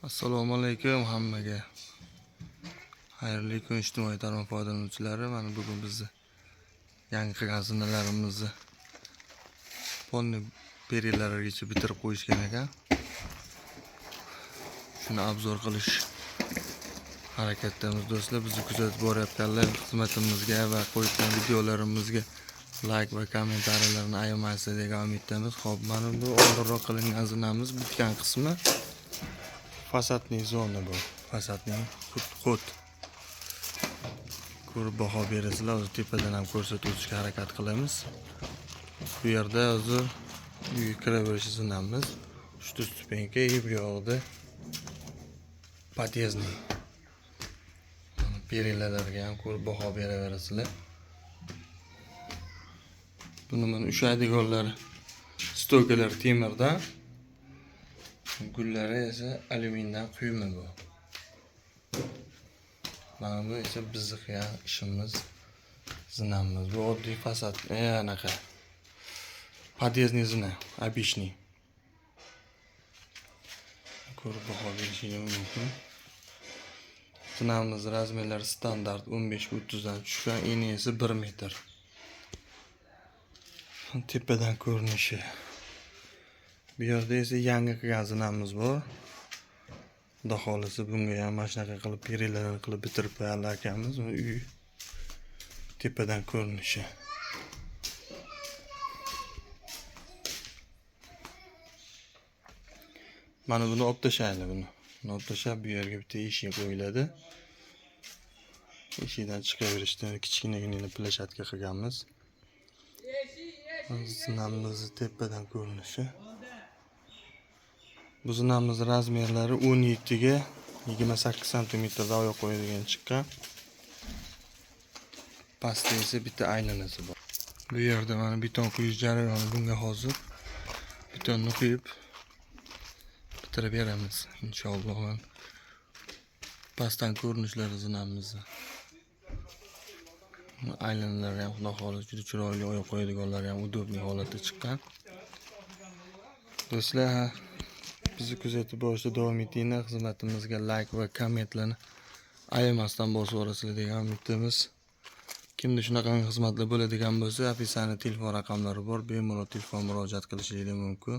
Assalomu alaykum hammaga. Xayrli kun ijtimoiy tarmoq foydalanuvchilari. Mana bugun bizni yangi qilgan zinalarimizni ponni perilarigacha bitirib qo'yishgan ekan. Shuni obzor qilish harakatdamiz do'stlar. Bizni kuzatib borayotganlar xizmatimizga va qo'ygan videolarimizga like va kommentariyalarni ayamaysiz degan umiddamiz. Xo'p, mana bu oldinroq qilingan zinamiz bitgan qismi fasadning zona bu. Fasadning xud ko'rib baho berasizlar. O'zi tepadan ham ko'rsatib o'tishga harakat qilamiz. Bu yerda o'zi uyga kiraverish zinamiz. 3 stupenka bu yoqda подъездный. Perilarga ham ko'rib baho beraverasizlar. Buni mana ushlaydiganlar stokalar temirdan, gullari esa alyumindan quyma bu. Mana bu esa bizni qilgan ishimiz, zinamiz. Bu oddiy fasad, anaqa подъездный zina, обычный. Ko'rib baho berishingiz mumkin. Zinamiz razmerlari standart 15-30 dan tushgan, eni esa 1 metr. Tepadan ko'rinishi. Bu yerda esa yangi qilgan zinamiz bor. Xudo xolisa bunga ham mana shunaqa qilib perilarni qilib bitirib qo'yganlar akamiz. Uy tepadan ko'rinishi. Mana buni olib tashlaydi buni. Buni olib tashlab bu yerga bitta eshik qo'yiladi. Eshikdan chiqaverishdan kichkinagina plashatka qilganmiz. Zinamizni tepadan ko'rinishi. Bu zinamiz razmerlari 17 ga 28 sm da oyoq qo'yadigan chiqqan. Pastda esa bitta aylanasi bor. Bu yerda mana beton quyish jarayoni bunga hozir betonni quyib bitirib beramiz inshaalloh. Pastdan ko'rinishlari zinamizni. Aylanlar ham xudo xolisa juda chiroyli, oyoq qo'yadiganlar ham udobli holatda chiqqan. Do'stlar, bizni kuzatib borishda davom etinglar. Xizmatimizga like va kommentlarni ayamasdan bosib borasizlar degan umiddamiz. Kimda shunaqa xizmatlar bo'ladigan bo'lsa, ofitsiantning telefon raqamlari bor, bemalol telefon murojaat qilishingiz mumkin.